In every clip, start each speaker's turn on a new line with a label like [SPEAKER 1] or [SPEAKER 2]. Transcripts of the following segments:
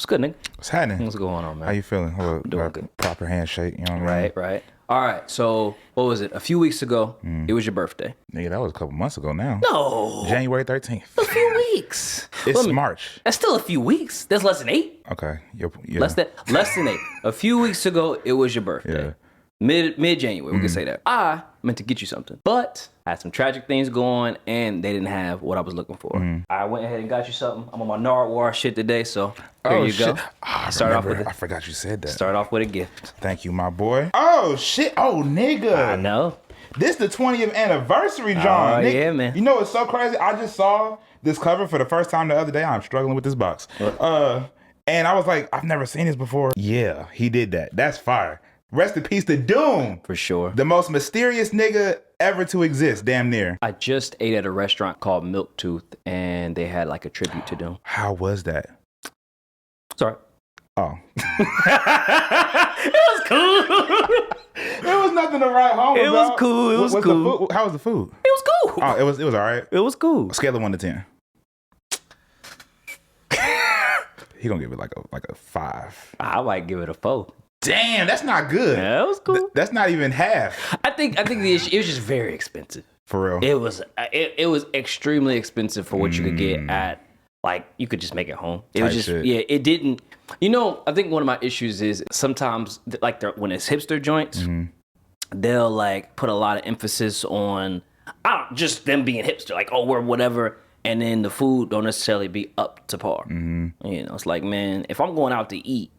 [SPEAKER 1] What's good, nigga?
[SPEAKER 2] What's happening?
[SPEAKER 1] What's going on, man?
[SPEAKER 2] How you feeling?
[SPEAKER 1] I'm doing good.
[SPEAKER 2] Proper handshake, you know what I mean?
[SPEAKER 1] Right. All right, so what was it? A few weeks ago, it was your birthday.
[SPEAKER 2] Nigga, that was a couple months ago now.
[SPEAKER 1] No.
[SPEAKER 2] January 13th.
[SPEAKER 1] A few weeks.
[SPEAKER 2] It's March.
[SPEAKER 1] That's still a few weeks. That's less than 8.
[SPEAKER 2] Okay. Yeah.
[SPEAKER 1] Less than 8. A few weeks ago, it was your birthday.
[SPEAKER 2] Yeah.
[SPEAKER 1] Mid-January, we can say that. I meant to get you something, but I had some tragic things going, and they didn't have what I was looking for. I went ahead and got you something. I'm on my Nardwuar shit today, so here you go.
[SPEAKER 2] I forgot you said that.
[SPEAKER 1] Start off with a gift.
[SPEAKER 2] Thank you, my boy. Oh, shit. Oh, nigga.
[SPEAKER 1] I know.
[SPEAKER 2] This the 20th anniversary, John.
[SPEAKER 1] Oh, yeah, man.
[SPEAKER 2] You know what's so crazy? I just saw this cover for the first time the other day. I'm struggling with this box. And I was like, I've never seen this before. Yeah, he did that. That's fire. Rest in peace to Doom.
[SPEAKER 1] For sure.
[SPEAKER 2] The most mysterious nigga ever to exist, damn near.
[SPEAKER 1] I just ate at a restaurant called Milktooth, and they had like a tribute to Doom.
[SPEAKER 2] How was that?
[SPEAKER 1] Sorry.
[SPEAKER 2] Oh.
[SPEAKER 1] It was cool.
[SPEAKER 2] It was nothing to write home about.
[SPEAKER 1] It was cool. It was cool.
[SPEAKER 2] How was the food?
[SPEAKER 1] It was cool.
[SPEAKER 2] Oh, it was all right.
[SPEAKER 1] It was cool.
[SPEAKER 2] Scale of 1 to 10. He gonna give it like a 5.
[SPEAKER 1] I might give it a 4.
[SPEAKER 2] Damn, that's not good.
[SPEAKER 1] Yeah, it was cool.
[SPEAKER 2] That's not even half.
[SPEAKER 1] I think the issue, it was just very expensive.
[SPEAKER 2] For real.
[SPEAKER 1] It was extremely expensive for what you could get at, like, you could just make it home. It was just
[SPEAKER 2] shit.
[SPEAKER 1] Yeah, it didn't. You know, I think one of my issues is sometimes like when it's hipster joints, they'll like put a lot of emphasis on just them being hipster, like, oh, we're whatever, and then the food don't necessarily be up to par. You know, it's like, man, if I'm going out to eat,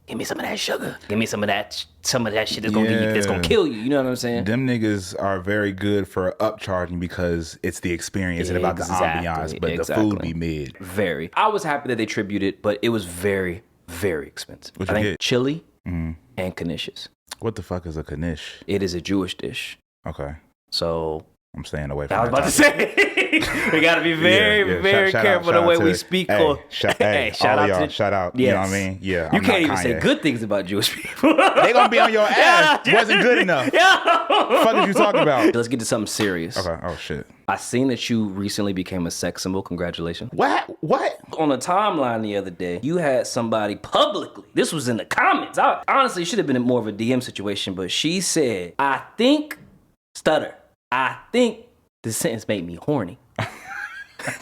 [SPEAKER 1] give me some of that sugar. Give me some of that shit that's gonna kill you. You know what I'm saying?
[SPEAKER 2] Them niggas are very good for upcharging because it's the experience and about the ambiance, but the food be mid.
[SPEAKER 1] Very. I was happy that they tributed, but it was very, very expensive.
[SPEAKER 2] What'd you get?
[SPEAKER 1] Chili and knishes.
[SPEAKER 2] What the fuck is a knish?
[SPEAKER 1] It is a Jewish dish.
[SPEAKER 2] Okay.
[SPEAKER 1] So
[SPEAKER 2] I'm staying away from
[SPEAKER 1] I was about to say, we got to be very careful the way we speak.
[SPEAKER 2] Shout out. Shout out.
[SPEAKER 1] Yes.
[SPEAKER 2] You know what I mean? Yeah.
[SPEAKER 1] You can't even say good things about Jewish people.
[SPEAKER 2] They gonna be on your ass. Wasn't good enough. Fuck is you talking about?
[SPEAKER 1] Let's get to something serious.
[SPEAKER 2] Okay. Oh shit.
[SPEAKER 1] I seen that you recently became a sex symbol. Congratulations.
[SPEAKER 2] What?
[SPEAKER 1] On the timeline the other day, you had somebody publicly, this was in the comments. I honestly should have been in more of a DM situation, but she said, I think this sentence made me horny.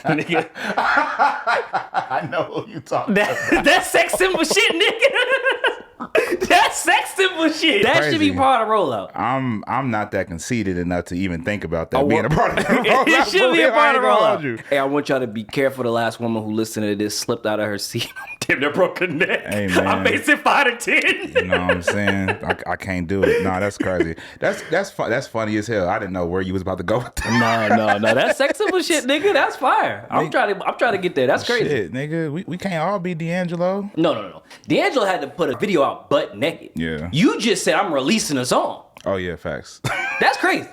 [SPEAKER 1] Nigga.
[SPEAKER 2] I know who you talking about.
[SPEAKER 1] That's sex symbol shit, nigga. That's sex symbol shit. That
[SPEAKER 2] Crazy.
[SPEAKER 1] should be part of the rollout.
[SPEAKER 2] I'm not that conceited enough to even think about that being a part of the rollout.
[SPEAKER 1] It should be a part of the
[SPEAKER 2] rollout.
[SPEAKER 1] Hey, I want y'all to be careful. The last woman who listened to this slipped out of her seat. Damn, they broke her neck.
[SPEAKER 2] Hey, man.
[SPEAKER 1] I'm basing 5 to 10.
[SPEAKER 2] You know what I'm saying? I can't do it. No, that's crazy. That's funny as hell. I didn't know where you was about to go with that.
[SPEAKER 1] No. That's sex symbol shit, nigga. That's fire. I'm trying to get there. That's crazy.
[SPEAKER 2] Shit, nigga. We can't all be D'Angelo.
[SPEAKER 1] No. D'Angelo had to put a video out butt naked.
[SPEAKER 2] Yeah.
[SPEAKER 1] You just said I'm releasing a song.
[SPEAKER 2] Oh yeah, facts.
[SPEAKER 1] That's crazy.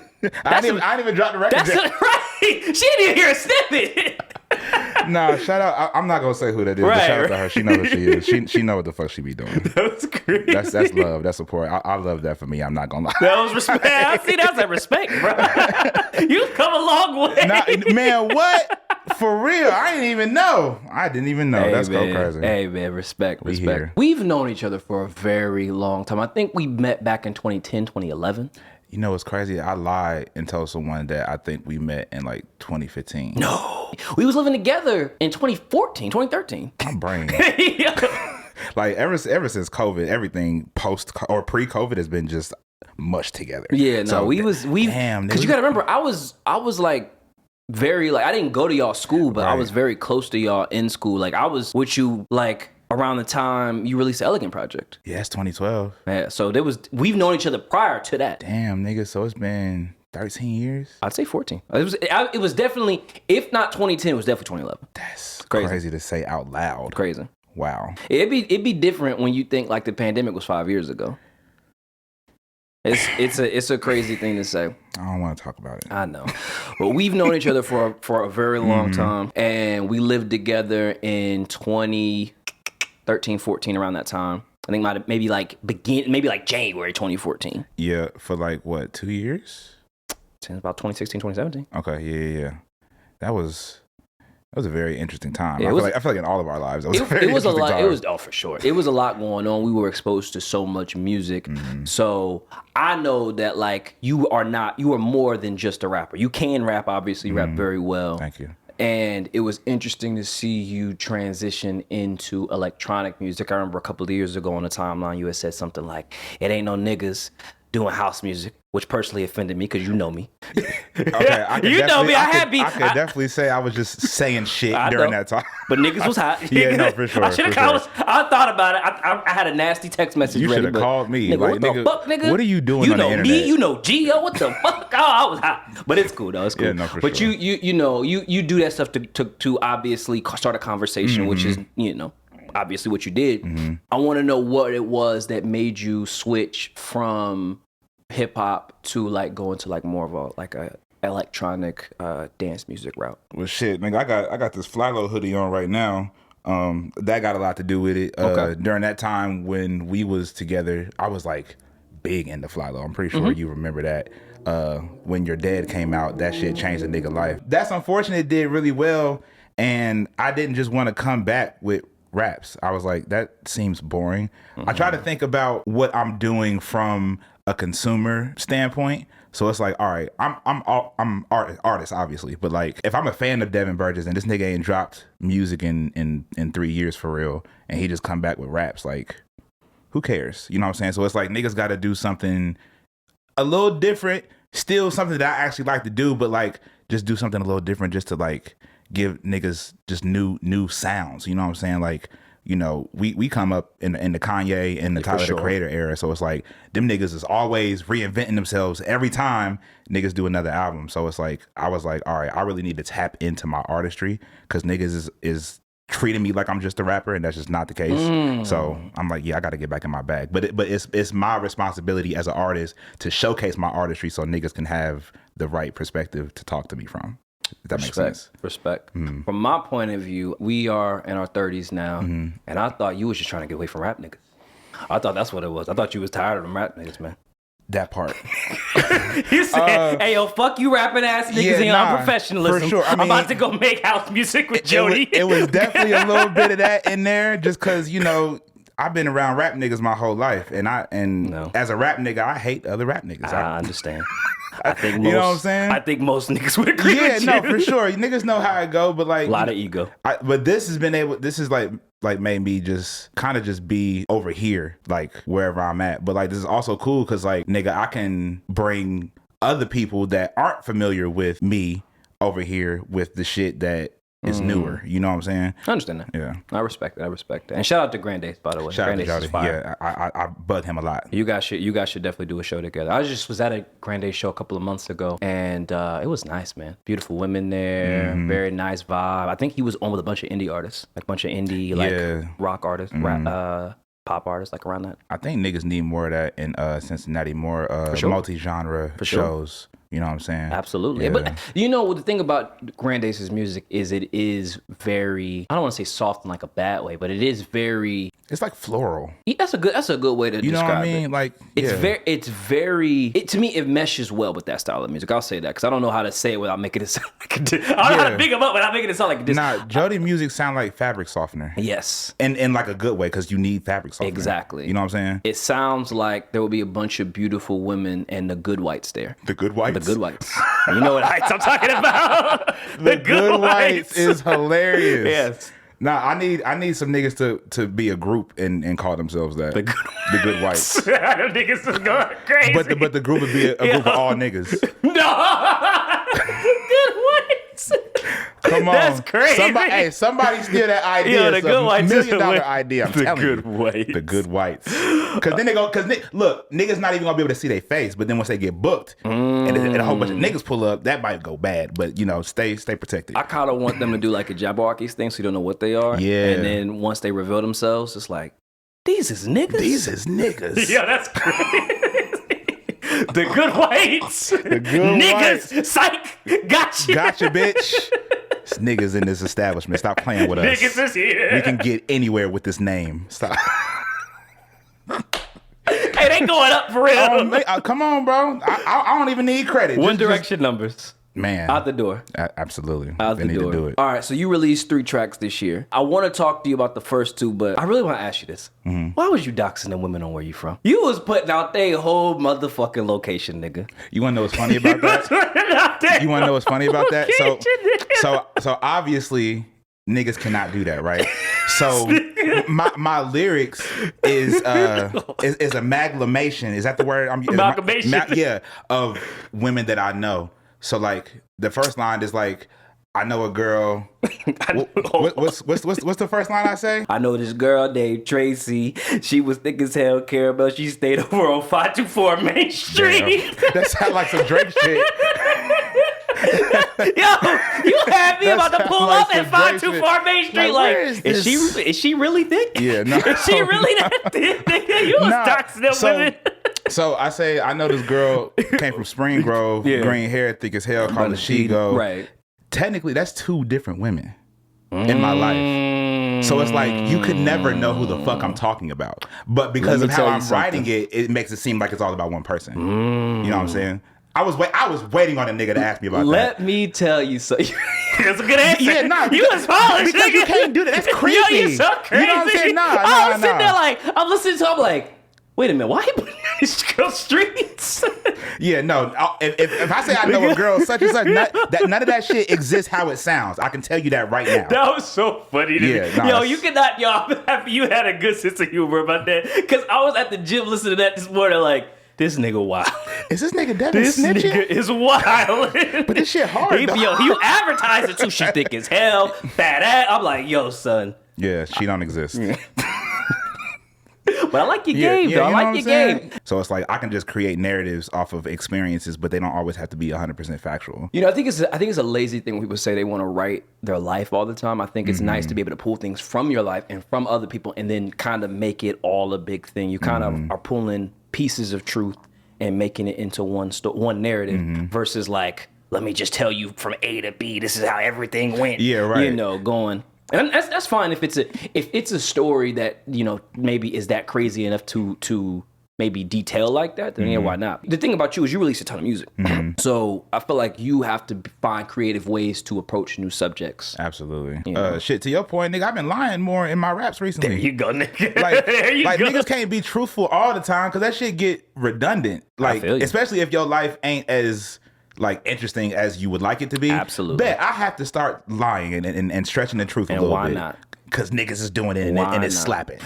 [SPEAKER 2] I didn't even drop the record.
[SPEAKER 1] That's right. She didn't even hear a snippet.
[SPEAKER 2] Nah, shout out. I'm not gonna say who that is, but shout out to her. She knows who she is. She know what the fuck she be doing.
[SPEAKER 1] That's great.
[SPEAKER 2] That's love. That's support. I love that for me. I'm not gonna lie.
[SPEAKER 1] That was respect. I see that's a respect, bro. You've come a long way.
[SPEAKER 2] Nah, man, what? For real? I didn't even know.
[SPEAKER 1] Hey,
[SPEAKER 2] That's
[SPEAKER 1] man.
[SPEAKER 2] so crazy.
[SPEAKER 1] Hey man, respect.
[SPEAKER 2] Here.
[SPEAKER 1] We've known each other for a very long time. I think we met back in 2010, 2011.
[SPEAKER 2] You know what's crazy? I lied and told someone that I think we met in like 2015.
[SPEAKER 1] No. We was living together in 2014, 2013.
[SPEAKER 2] My brain.
[SPEAKER 1] Yeah.
[SPEAKER 2] Like ever since COVID, everything post or pre-COVID has been just mushed together.
[SPEAKER 1] Yeah, no,
[SPEAKER 2] So,
[SPEAKER 1] damn, because you gotta remember, I was like very like, I didn't go to y'all school, but I was very close to y'all in school. Like I was with you like around the time you released the Elegant Project.
[SPEAKER 2] Yeah, it's 2012.
[SPEAKER 1] Yeah, so we've known each other prior to that.
[SPEAKER 2] Damn, nigga, so it's been 13 years?
[SPEAKER 1] I'd say 14. It was definitely, if not 2010, it was definitely 2011.
[SPEAKER 2] That's crazy to say out loud.
[SPEAKER 1] Crazy.
[SPEAKER 2] Wow.
[SPEAKER 1] It'd be different when you think like the pandemic was 5 years ago. It's a crazy thing to say.
[SPEAKER 2] I don't want to talk about it.
[SPEAKER 1] I know. But we've known each other for a very long time, and we lived together in 2013, 14, around that time. I think maybe like January 2014.
[SPEAKER 2] Yeah, for like what, 2 years?
[SPEAKER 1] Since about 2016, 2017.
[SPEAKER 2] Okay, yeah. That was It was a very interesting time.
[SPEAKER 1] Yeah,
[SPEAKER 2] I feel like in all of our lives, it was a very
[SPEAKER 1] it was a
[SPEAKER 2] interesting
[SPEAKER 1] lot.
[SPEAKER 2] time.
[SPEAKER 1] It was for sure. It was a lot going on. We were exposed to so much music. So I know that like you are more than just a rapper. You can rap, obviously, you rap very well.
[SPEAKER 2] Thank you.
[SPEAKER 1] And it was interesting to see you transition into electronic music. I remember a couple of years ago on the timeline, you had said something like, "It ain't no niggas doing house music," which personally offended me because you know me.
[SPEAKER 2] Okay,
[SPEAKER 1] you know me. I could
[SPEAKER 2] definitely say I was just saying shit during that time.
[SPEAKER 1] But niggas was hot.
[SPEAKER 2] Yeah, no, for sure.
[SPEAKER 1] I thought about it. I had a nasty text message.
[SPEAKER 2] You should have called me.
[SPEAKER 1] Nigga,
[SPEAKER 2] like,
[SPEAKER 1] what the fuck, nigga?
[SPEAKER 2] What are you doing on the internet?
[SPEAKER 1] Me, you know Gio. What the fuck? Oh, I was hot. But it's cool though. It's cool.
[SPEAKER 2] Yeah, no, for
[SPEAKER 1] but
[SPEAKER 2] sure.
[SPEAKER 1] you do that stuff to obviously start a conversation, which is obviously what you did. I want to know what it was that made you switch from hip hop to like going to like more of a electronic dance music route.
[SPEAKER 2] Well, shit, nigga, I got this Flylo hoodie on right now. That got a lot to do with it.
[SPEAKER 1] Okay.
[SPEAKER 2] During that time when we was together, I was like big into Flylo. I'm pretty sure you remember that. When Your Dad came out, that shit changed a nigga life. That's unfortunate. It did really well, and I didn't just want to come back with raps. I was like, that seems boring. I try to think about what I'm doing from a consumer standpoint. So it's like, all right, I'm artist obviously, but like if I'm a fan of Devin Burgess and this nigga ain't dropped music in 3 years for real, and he just come back with raps, like who cares? You know what I'm saying? So it's like niggas got to do something a little different, still something that I actually like to do, but like just do something a little different just to like give niggas just new sounds. You know what I'm saying? Like, you know, we come up in the Kanye and the Tyler the Creator era, so it's like them niggas is always reinventing themselves every time niggas do another album. So it's like I was like, all right, I really need to tap into my artistry because niggas is treating me like I'm just a rapper, and that's just not the case. So I'm like, yeah, I got to get back in my bag. But it's my responsibility as an artist to showcase my artistry so niggas can have the right perspective to talk to me from. If that makes sense.
[SPEAKER 1] Respect. From my point of view, we are in our 30s now, and I thought you was just trying to get away from rap niggas. I thought that's what it was. I thought you was tired of them rap niggas, man.
[SPEAKER 2] That part.
[SPEAKER 1] You said, hey, yo, fuck you rapping ass niggas and your unprofessionalism.
[SPEAKER 2] For sure. I mean,
[SPEAKER 1] I'm about to go make house music with Jody.
[SPEAKER 2] It was definitely a little bit of that in there just because, you know, I've been around rap niggas my whole life. And as a rap nigga, I hate other rap niggas.
[SPEAKER 1] I understand. I think
[SPEAKER 2] you know what I'm saying?
[SPEAKER 1] I think most niggas would agree with you.
[SPEAKER 2] Yeah, no, for sure. Niggas know how it go, but like...
[SPEAKER 1] A lot of ego.
[SPEAKER 2] But this is like made me just kind of just be over here, like wherever I'm at. But like this is also cool because like, nigga, I can bring other people that aren't familiar with me over here with the shit that is newer. You know what I'm saying?
[SPEAKER 1] I understand that.
[SPEAKER 2] Yeah.
[SPEAKER 1] I respect that. And shout out to Grandace, by the way.
[SPEAKER 2] Shout out to
[SPEAKER 1] Grandace
[SPEAKER 2] Jody.
[SPEAKER 1] is fire.
[SPEAKER 2] Yeah, I bug him a lot.
[SPEAKER 1] You guys should definitely do a show together. I was at a Grandace show a couple of months ago, and it was nice, man. Beautiful women there, very nice vibe. I think he was on with a bunch of indie artists, like a bunch of indie like rock artists, rap, pop artists, like around that.
[SPEAKER 2] I think niggas need more of that in Cincinnati, more multi-genre shows. You know what I'm saying?
[SPEAKER 1] Absolutely.
[SPEAKER 2] Yeah.
[SPEAKER 1] But you know, the thing about Grandace's music is it is very, I don't want to say soft in like a bad way, but it is very...
[SPEAKER 2] It's like floral.
[SPEAKER 1] That's a good way to describe it.
[SPEAKER 2] You know what I mean? Like,
[SPEAKER 1] it's very, to me, it meshes well with that style of music. I'll say that because I don't know how to say it without making it sound like I don't know how to pick them up without making it sound like this.
[SPEAKER 2] Nah, Jody music sound like fabric softener.
[SPEAKER 1] Yes.
[SPEAKER 2] And in like a good way because you need fabric softener.
[SPEAKER 1] Exactly.
[SPEAKER 2] You know what I'm saying?
[SPEAKER 1] It sounds like there will be a bunch of beautiful women and the good whites there.
[SPEAKER 2] The good whites?
[SPEAKER 1] The good whites. You know what heights I'm talking about?
[SPEAKER 2] The good whites is hilarious.
[SPEAKER 1] Yes.
[SPEAKER 2] Nah, I need some niggas to be a group and call themselves that. The good whites.
[SPEAKER 1] Them niggas is going crazy.
[SPEAKER 2] But the group would be a group of all niggas.
[SPEAKER 1] No. Good whites.
[SPEAKER 2] Come on.
[SPEAKER 1] That's crazy.
[SPEAKER 2] Somebody steal that idea.
[SPEAKER 1] Yo, the good whites
[SPEAKER 2] $1 million idea. I'm telling you.
[SPEAKER 1] The good whites.
[SPEAKER 2] The good whites. Because then look, niggas not even gonna be able to see their face, but then once they get booked and a whole bunch of niggas pull up, that might go bad. But you know, stay protected.
[SPEAKER 1] I kind of want them to do like a Jabberwockies thing so you don't know what they are.
[SPEAKER 2] Yeah.
[SPEAKER 1] And then once they reveal themselves, it's like, these is niggas. Yeah, that's crazy. The good whites.
[SPEAKER 2] The good
[SPEAKER 1] niggas.
[SPEAKER 2] whites.
[SPEAKER 1] Psych. Gotcha.
[SPEAKER 2] Gotcha, bitch. It's niggas in this establishment. Stop playing with us.
[SPEAKER 1] Niggas is here.
[SPEAKER 2] We can get anywhere with this name. Stop.
[SPEAKER 1] Hey, they going up for real.
[SPEAKER 2] Come on, bro. I don't even need credit.
[SPEAKER 1] One Direction numbers.
[SPEAKER 2] Man.
[SPEAKER 1] Out the door.
[SPEAKER 2] Absolutely.
[SPEAKER 1] Out
[SPEAKER 2] They
[SPEAKER 1] the
[SPEAKER 2] need
[SPEAKER 1] door.
[SPEAKER 2] to do it.
[SPEAKER 1] All right, so you released 3 tracks this year. I want to talk to you about the first 2, but I really want to ask you this. Why was you doxing the women on Where You From? You was putting out their whole motherfucking location, nigga.
[SPEAKER 2] You want to know what's funny about that? You want to know what's funny about that? So obviously, niggas cannot do that, right? So my lyrics is amalgamation. Is that the word?
[SPEAKER 1] Amalgamation.
[SPEAKER 2] Yeah, of women that I know. So like the first line is like, I know a girl. What's the first line I say?
[SPEAKER 1] I know this girl named Tracy. She was thick as hell, caramel. She stayed over on 524 Main Street.
[SPEAKER 2] Damn. That sounds like some Drake shit.
[SPEAKER 1] Yo, you had me about to pull up at 524 Main Street. Like, is she really thick?
[SPEAKER 2] Yeah, no.
[SPEAKER 1] Is she really that thick, nigga? You was doxing them women.
[SPEAKER 2] So I say, I know this girl came from Spring Grove, green hair, thick as hell, called Shigo.
[SPEAKER 1] Right.
[SPEAKER 2] Technically, that's 2 different women in my life. So it's like, you could never know who the fuck I'm talking about. But because of how I'm writing it, it makes it seem like it's all about one person. You know what I'm saying? I was waiting on a nigga to ask me about that.
[SPEAKER 1] Let me tell you something. That's a good answer.
[SPEAKER 2] Yeah, nah.
[SPEAKER 1] You was polished,
[SPEAKER 2] because
[SPEAKER 1] nigga.
[SPEAKER 2] you can't do that. That's creepy.
[SPEAKER 1] Yo, you so crazy.
[SPEAKER 2] You know what I'm saying?
[SPEAKER 1] I was sitting there like, I'm listening to him like, wait a minute, why he putting these girl streets?
[SPEAKER 2] Yeah, no. If I say I know a girl such and such, none of that shit exists how it sounds. I can tell you that right now.
[SPEAKER 1] That was so funny to me.
[SPEAKER 2] Nah,
[SPEAKER 1] yo, you cannot, yo, I'm happy you had a good sense of humor about that. Because I was at the gym listening to that this morning like, this nigga wild.
[SPEAKER 2] Is this nigga Devin
[SPEAKER 1] This
[SPEAKER 2] snitching?
[SPEAKER 1] nigga is wild.
[SPEAKER 2] But this shit hard, though.
[SPEAKER 1] Yo, you advertised it too. She thick as hell, fat ass. I'm like, yo, son.
[SPEAKER 2] Yeah, she don't exist.
[SPEAKER 1] But I like your game, though. I like your game.
[SPEAKER 2] So it's like I can just create narratives off of experiences, but they don't always have to be 100% factual.
[SPEAKER 1] You know, I think it's a lazy thing when people say they want to write their life all the time. I think it's nice to be able to pull things from your life and from other people and then kind of make it all a big thing. You kind of are pulling pieces of truth and making it into one narrative versus like, let me just tell you from A to B, this is how everything went.
[SPEAKER 2] Yeah, right.
[SPEAKER 1] You know, going. And that's fine if it's a story that, you know, maybe is that crazy enough to maybe detail like that, then yeah, why not? The thing about you is you release a ton of music. So I feel like you have to find creative ways to approach new subjects.
[SPEAKER 2] Absolutely.
[SPEAKER 1] You know?
[SPEAKER 2] Shit, to your point, nigga, I've been lying more in my raps recently.
[SPEAKER 1] There you go, nigga.
[SPEAKER 2] Like,
[SPEAKER 1] there you
[SPEAKER 2] like
[SPEAKER 1] go.
[SPEAKER 2] niggas can't be truthful all the time because that shit get redundant. Like, especially if your life ain't as like interesting as you would like it to be.
[SPEAKER 1] Absolutely.
[SPEAKER 2] Bet I have to start lying and stretching the truth a little bit.
[SPEAKER 1] And why not?
[SPEAKER 2] Because niggas is doing it and it's slapping.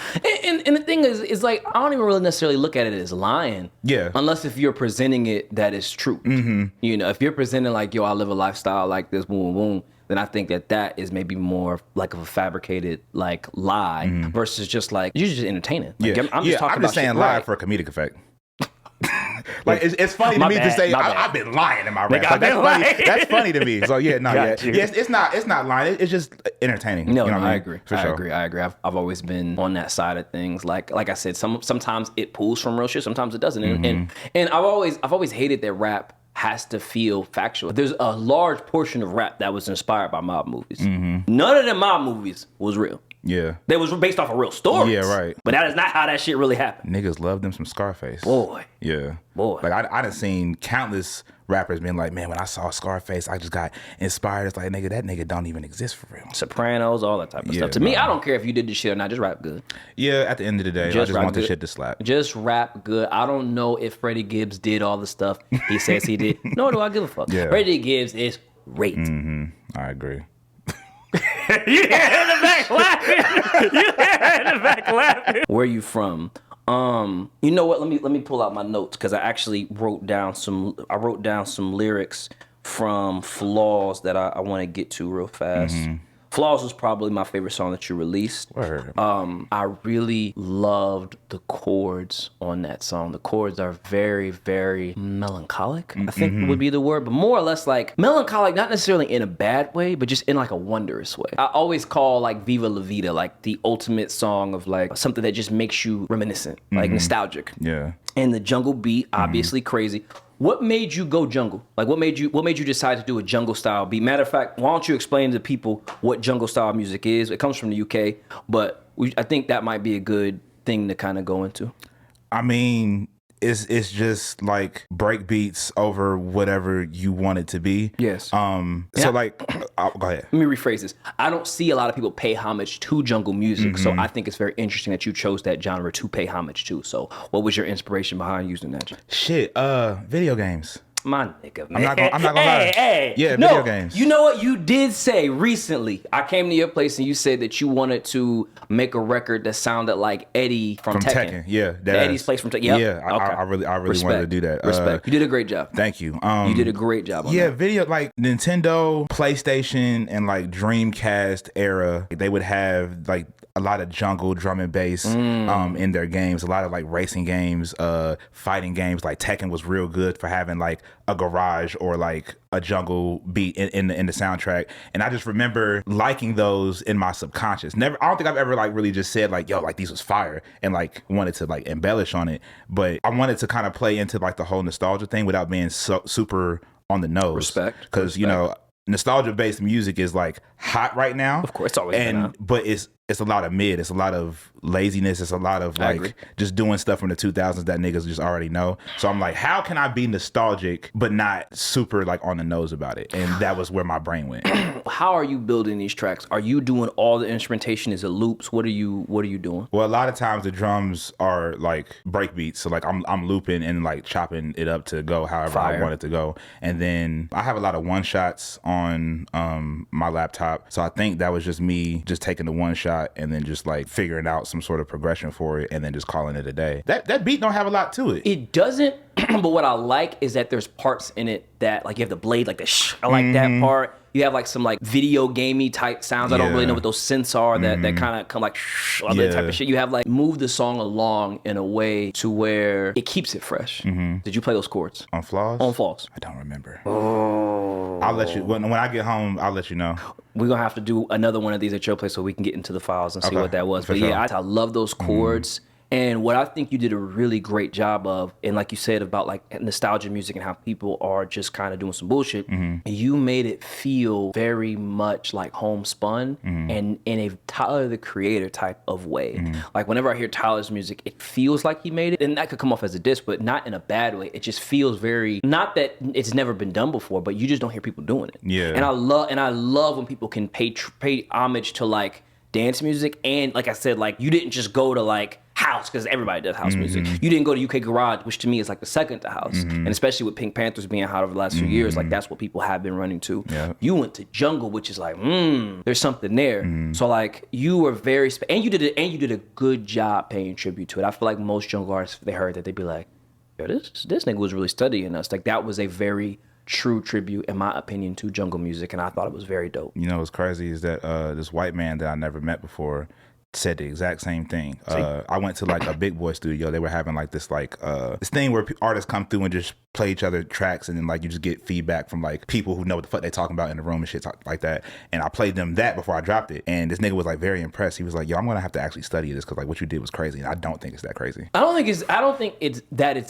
[SPEAKER 1] And the thing is like, I don't even really necessarily look at it as lying.
[SPEAKER 2] Yeah.
[SPEAKER 1] Unless if you're presenting it that is true. You know, if you're presenting like, yo, I live a lifestyle like this, boom, boom, then I think that is maybe more like of a fabricated like lie versus just like, you're just entertaining. Like,
[SPEAKER 2] Yeah.
[SPEAKER 1] I'm just talking
[SPEAKER 2] I'm
[SPEAKER 1] about
[SPEAKER 2] just saying
[SPEAKER 1] shit,
[SPEAKER 2] lie
[SPEAKER 1] right.
[SPEAKER 2] for a comedic effect. Like it's funny to me to say I've been lying in my rap. Like, that's funny to me. So yeah, no, yeah, it's not lying. It's just entertaining.
[SPEAKER 1] No,
[SPEAKER 2] you know what
[SPEAKER 1] I
[SPEAKER 2] mean?
[SPEAKER 1] agree.
[SPEAKER 2] For
[SPEAKER 1] I
[SPEAKER 2] sure.
[SPEAKER 1] agree. I've always been on that side of things. Like I said, sometimes it pulls from real shit, sometimes it doesn't. And I've always hated that rap has to feel factual. There's a large portion of rap that was inspired by mob movies. None of the mob movies was real.
[SPEAKER 2] Yeah.
[SPEAKER 1] They was based off of real stories.
[SPEAKER 2] Yeah, right.
[SPEAKER 1] But that is not how that shit really happened.
[SPEAKER 2] Niggas love them some Scarface.
[SPEAKER 1] Boy.
[SPEAKER 2] Yeah.
[SPEAKER 1] Boy.
[SPEAKER 2] Like I done seen countless rappers being like, man, when I saw Scarface, I just got inspired. It's like, nigga, that nigga don't even exist for real.
[SPEAKER 1] Sopranos, all that type of stuff. To me, I don't care if you did this shit or not. Just rap good.
[SPEAKER 2] Yeah, at the end of the day, I just want the shit to slap.
[SPEAKER 1] Just rap good. I don't know if Freddie Gibbs did all the stuff he says he did. Nor do I give a fuck.
[SPEAKER 2] Yeah.
[SPEAKER 1] Freddie Gibbs is great.
[SPEAKER 2] I agree.
[SPEAKER 1] You hear her in the back laughing. You hear her in the back laughing. Where you from? You know what? Let me pull out my notes because I actually wrote down some lyrics from Flaws that I want to get to real fast. Flaws was probably my favorite song that you released.
[SPEAKER 2] Word.
[SPEAKER 1] I really loved the chords on that song. The chords are very, very melancholic, I think would be the word, but more or less like melancholic, not necessarily in a bad way, but just in like a wondrous way. I always call like Viva La Vida like the ultimate song of like something that just makes you reminiscent, like nostalgic.
[SPEAKER 2] Yeah.
[SPEAKER 1] And the jungle beat, obviously crazy. What made you go jungle? Like, what made you decide to do a jungle style beat? Matter of fact, why don't you explain to people what jungle style music is? It comes from the UK, but I think that might be a good thing to kind of go into.
[SPEAKER 2] I mean, it's just like break beats over whatever you want it to be.
[SPEAKER 1] Yes.
[SPEAKER 2] So like, go ahead.
[SPEAKER 1] Let me rephrase this. I don't see a lot of people pay homage to jungle music, so I think it's very interesting that you chose that genre to pay homage to. So what was your inspiration behind using that?
[SPEAKER 2] Shit, video games.
[SPEAKER 1] My nigga, man.
[SPEAKER 2] I'm not gonna lie.
[SPEAKER 1] Hey.
[SPEAKER 2] Yeah,
[SPEAKER 1] no,
[SPEAKER 2] video games.
[SPEAKER 1] You know what? You did say recently, I came to your place and you said that you wanted to make a record that sounded like Eddie from Tekken.
[SPEAKER 2] Yeah,
[SPEAKER 1] Eddie's place from Tekken. Yep.
[SPEAKER 2] Yeah,
[SPEAKER 1] Okay.
[SPEAKER 2] I really wanted to do that.
[SPEAKER 1] Respect. You did a great job.
[SPEAKER 2] Thank you.
[SPEAKER 1] You did a great job on that.
[SPEAKER 2] Video, like Nintendo, PlayStation, and like Dreamcast era, they would have like a lot of jungle drum and bass in their games. A lot of like racing games, fighting games. Like Tekken was real good for having like a garage or like a jungle beat in the soundtrack. And I just remember liking those in my subconscious. I don't think I've ever like really just said like, yo, like these was fire and like wanted to like embellish on it. But I wanted to kind of play into like the whole nostalgia thing without being super on the nose.
[SPEAKER 1] Respect.
[SPEAKER 2] Because, you know, nostalgia based music is like hot right now.
[SPEAKER 1] Of course, it's always been hot.
[SPEAKER 2] But it's a lot of mid. It's a lot of laziness. It's a lot of like just doing stuff from the 2000s that niggas just already know. So I'm like, how can I be nostalgic but not super like on the nose about it? And that was where my brain went.
[SPEAKER 1] How are you building these tracks? Are you doing all the instrumentation? Is it loops? What are you doing?
[SPEAKER 2] Well, a lot of times the drums are like break beats. So like I'm looping and like chopping it up to go however I want it to go. And then I have a lot of one shots on my laptop. So I think that was just me just taking the one shot and then just like figuring out some sort of progression for it and then just calling it a day. That beat don't have a lot to it.
[SPEAKER 1] It doesn't, but what I like is that there's parts in it that like you have the blade, like the shh. I like that part. You have like some like video gamey type sounds. I don't really know what those synths are that kind of come like shh, all that type of shit. You have like move the song along in a way to where it keeps it fresh. Did you play those chords?
[SPEAKER 2] On Flaws?
[SPEAKER 1] On Flaws.
[SPEAKER 2] I don't remember.
[SPEAKER 1] Oh.
[SPEAKER 2] I'll let you, when I get home, I'll let you know.
[SPEAKER 1] We're going to have to do another one of these at your place so we can get into the files and see what that was. But yeah, I love those chords. And what I think you did a really great job of, and like you said about like nostalgia music and how people are just kind of doing some bullshit, you made it feel very much like homespun and in a Tyler the Creator type of way. Like whenever I hear Tyler's music, it feels like he made it, and that could come off as a diss, but not in a bad way. It just feels very, not that it's never been done before, but you just don't hear people doing it.
[SPEAKER 2] Yeah.
[SPEAKER 1] And I love when people can pay homage to like dance music, and like I said, like you didn't just go to like house because everybody does house music. You didn't go to UK Garage, which to me is like the second to house, and especially with Pink Panthers being hot over the last few years, like that's what people have been running to. You went to jungle, which is like there's something there. So like you were very and you did a good job paying tribute to it. I feel like most jungle artists, if they heard that, they'd be like, yo, this nigga was really studying us. Like that was a very true tribute, in my opinion, to jungle music, and I thought it was very dope.
[SPEAKER 2] You know what's crazy is that this white man that I never met before said the exact same thing. I went to like a big boy studio. They were having like this this thing where artists come through and just play each other tracks, and then like you just get feedback from like people who know what the fuck they talking about in the room and shit like that. And I played them that before I dropped it, and this nigga was like very impressed. He was like, yo, I'm gonna have to actually study this because like what you did was crazy, and I don't think it's that crazy.
[SPEAKER 1] I don't think it's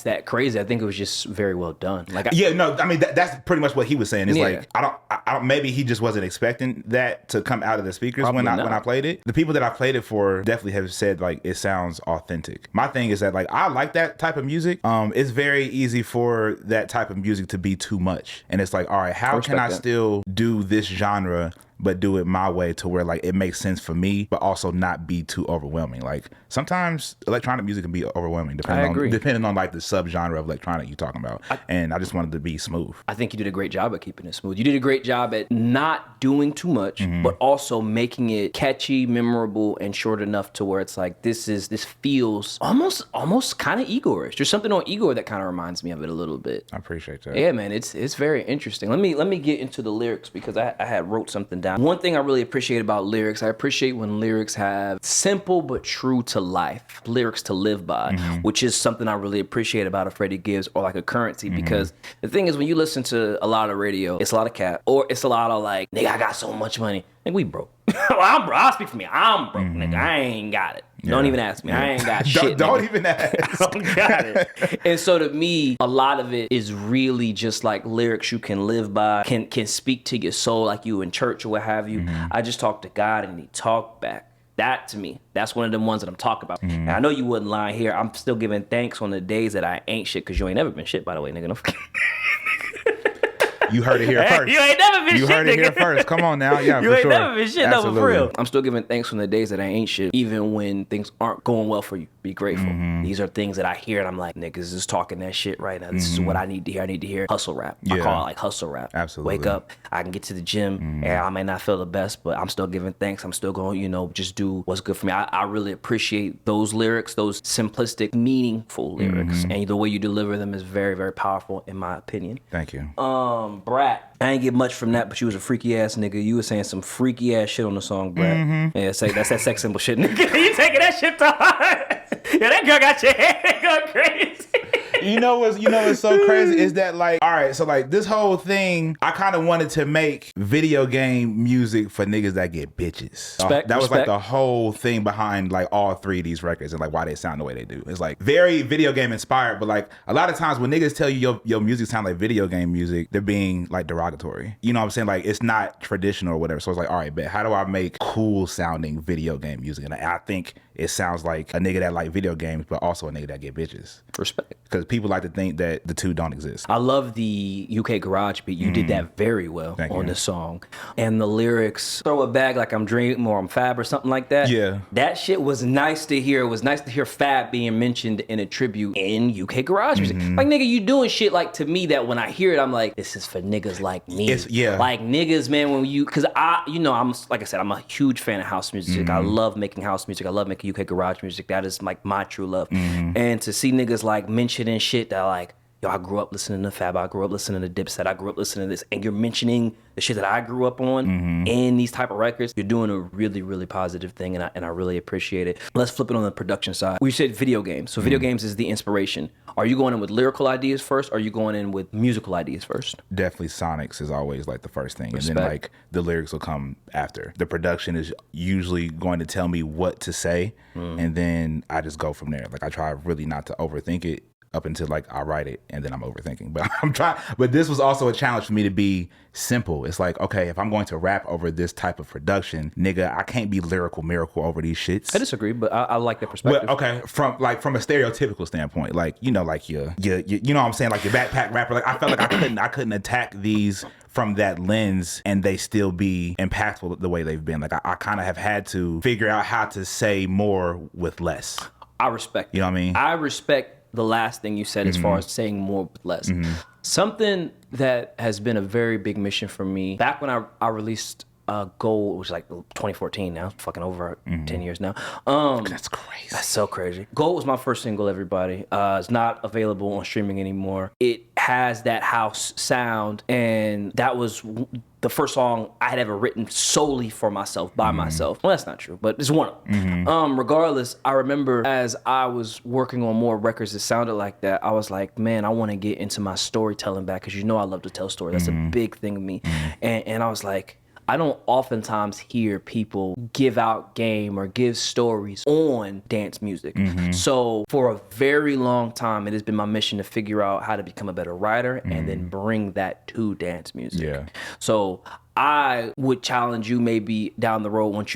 [SPEAKER 1] that crazy. I think it was just very well done. Like
[SPEAKER 2] I mean that's pretty much what he was saying. It's like I don't maybe he just wasn't expecting that to come out of the speakers. Probably when I played it. The people that I played it for definitely have said like it sounds authentic. My thing is that like I like that type of music. It's very easy for that type of music to be too much, and it's like, all right, how can I still do this genre but do it my way to where like it makes sense for me, but also not be too overwhelming. Like sometimes electronic music can be overwhelming depending on like the subgenre of electronic you're talking about. And I just wanted to be smooth. I
[SPEAKER 1] think you did a great job at keeping it smooth. You did a great job at not doing too much, but also making it catchy, memorable, and short enough to where it's like this feels almost kind of Igor-ish. There's something on Igor that kind of reminds me of it a little bit.
[SPEAKER 2] I appreciate that.
[SPEAKER 1] Yeah, man, it's very interesting. Let me get into the lyrics because I had wrote something down. One thing I really appreciate about lyrics, I appreciate when lyrics have simple but true to life, lyrics to live by, which is something I really appreciate about a Freddie Gibbs or like a Currency, because the thing is when you listen to a lot of radio, it's a lot of cap, or it's a lot of like, nigga, I got so much money. Nigga, we broke. Well, I'm broke. I'll speak for me. I'm broke, nigga. I ain't got it. Yeah. Don't even ask me. I ain't got shit.
[SPEAKER 2] Don't even ask.
[SPEAKER 1] I don't got it. And so to me, a lot of it is really just like lyrics you can live by, can speak to your soul like you in church or what have you. I just talked to God and he talked back. That to me, that's one of the ones that I'm talking about. And I know you wouldn't lie here. I'm still giving thanks on the days that I ain't shit, because you ain't never been shit, by the way, nigga.
[SPEAKER 2] You heard it here first.
[SPEAKER 1] You ain't never been shit,
[SPEAKER 2] You heard it
[SPEAKER 1] nigga.
[SPEAKER 2] here first. Come on now. Yeah,
[SPEAKER 1] You
[SPEAKER 2] for
[SPEAKER 1] ain't
[SPEAKER 2] sure.
[SPEAKER 1] never been shit,
[SPEAKER 2] Absolutely.
[SPEAKER 1] no, for real. I'm still giving thanks on the days that I ain't shit, even when things aren't going well for you. Be grateful. These are things that I hear and I'm like, niggas is talking that shit right now. This is what I need to hear. I need to hear hustle rap. I call it like hustle rap.
[SPEAKER 2] Absolutely.
[SPEAKER 1] Wake up. I can get to the gym and I may not feel the best, but I'm still giving thanks. I'm still going, you know, just do what's good for me. I really appreciate those lyrics, those simplistic, meaningful lyrics. And the way you deliver them is very, very powerful in my opinion.
[SPEAKER 2] Thank you.
[SPEAKER 1] Brat. I ain't get much from that, but you was a freaky ass nigga. You was saying some freaky ass shit on the song, Brat. Yeah, that's that sex symbol shit, nigga. You taking that shit to heart. Yeah, that girl got your head going crazy.
[SPEAKER 2] You know what's so crazy is that, like, all right, so like this whole thing, I kind of wanted to make video game music for niggas that get bitches. That was like the whole thing behind like all three of these records and like why they sound the way they do. It's like very video game inspired, but like a lot of times when niggas tell you your music sound like video game music, they're being like derogatory. You know what I'm saying? Like it's not traditional or whatever. So it's like, all right, bet, how do I make cool sounding video game music? And I think it sounds like a nigga that like video games, but also a nigga that get bitches.
[SPEAKER 1] Respect.
[SPEAKER 2] Because people like to think that the two don't exist.
[SPEAKER 1] I love the UK garage beat. You did that very well on this song. And the lyrics, throw a bag like I'm Dream or I'm Fab or something like that.
[SPEAKER 2] Yeah.
[SPEAKER 1] That shit was nice to hear. It was nice to hear Fab being mentioned in a tribute in UK garage music. Like, nigga, you doing shit like to me that when I hear it, I'm like, this is for niggas like me. Like niggas, man, when you, cause I'm, like I said, I'm a huge fan of house music. I love making house music. I love making UK garage music. That is like my true love. And to see niggas like mentioning shit that like, yo, I grew up listening to Fab, I grew up listening to Dipset, I grew up listening to this, and you're mentioning the shit that I grew up on in these type of records, you're doing a really, really positive thing, and I really appreciate it. Let's flip it on the production side. We said video games. So video games is the inspiration. Are you going in with lyrical ideas first, or are you going in with musical ideas first?
[SPEAKER 2] Definitely Sonics is always like the first thing. Respect. And then like the lyrics will come after. The production is usually going to tell me what to say, and then I just go from there. Like I try really not to overthink it up until like I write it and then I'm overthinking. But I'm trying. But this was also a challenge for me to be simple. It's like, okay, if I'm going to rap over this type of production, nigga, I can't be lyrical miracle over these shits.
[SPEAKER 1] I disagree, but I like that perspective.
[SPEAKER 2] Well, okay, from a stereotypical standpoint, like you know, like you know what I'm saying, like your backpack rapper. Like I felt like I couldn't attack these from that lens and they still be impactful the way they've been. Like I kind of have had to figure out how to say more with less.
[SPEAKER 1] I respect.
[SPEAKER 2] You know what I mean?
[SPEAKER 1] I respect the last thing you said as far as saying more with less. Something that has been a very big mission for me, back when I released Gold, which was like 2014 now, fucking over 10 years now.
[SPEAKER 2] That's crazy.
[SPEAKER 1] That's so crazy. Gold was my first single, everybody. It's not available on streaming anymore. It has that house sound, and that was the first song I had ever written solely for myself, by myself. Well, that's not true, but it's one of them. Regardless, I remember as I was working on more records that sounded like that, I was like, man, I want to get into my storytelling back, because you know I love to tell stories. That's a big thing of me. And I was like, I don't oftentimes hear people give out game or give stories on dance music. So for a very long time, it has been my mission to figure out how to become a better writer and then bring that to dance music.
[SPEAKER 2] Yeah.
[SPEAKER 1] So I would challenge you maybe down the road once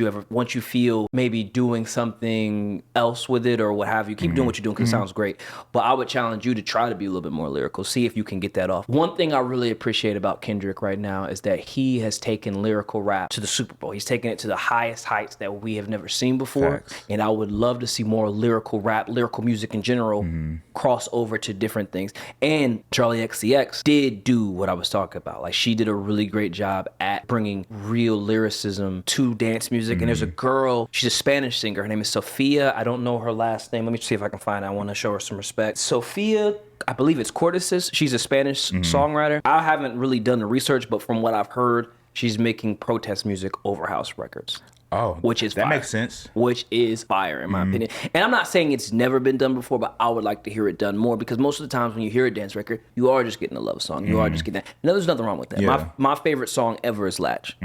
[SPEAKER 1] you feel maybe doing something else with it or what have you. Keep doing what you're doing because it sounds great. But I would challenge you to try to be a little bit more lyrical. See if you can get that off. One thing I really appreciate about Kendrick right now is that he has taken lyrical rap to the Super Bowl. He's taken it to the highest heights that we have never seen before.
[SPEAKER 2] Facts.
[SPEAKER 1] And I would love to see more lyrical rap, lyrical music in general cross over to different things. And Charlie XCX did do what I was talking about. Like she did a really great job at bringing real lyricism to dance music. And there's a girl, she's a Spanish singer. Her name is Sophia. I don't know her last name. Let me see if I can find it. I want to show her some respect. Sophia, I believe it's Cortices. She's a Spanish songwriter. I haven't really done the research, but from what I've heard, she's making protest music over house records.
[SPEAKER 2] Oh,
[SPEAKER 1] which is
[SPEAKER 2] that
[SPEAKER 1] fire.
[SPEAKER 2] makes sense.
[SPEAKER 1] Which is fire in my opinion. And I'm not saying it's never been done before, but I would like to hear it done more, because most of the times when you hear a dance record, you are just getting a love song. You are just getting that. No, there's nothing wrong with that.
[SPEAKER 2] Yeah.
[SPEAKER 1] My favorite song ever is Latch.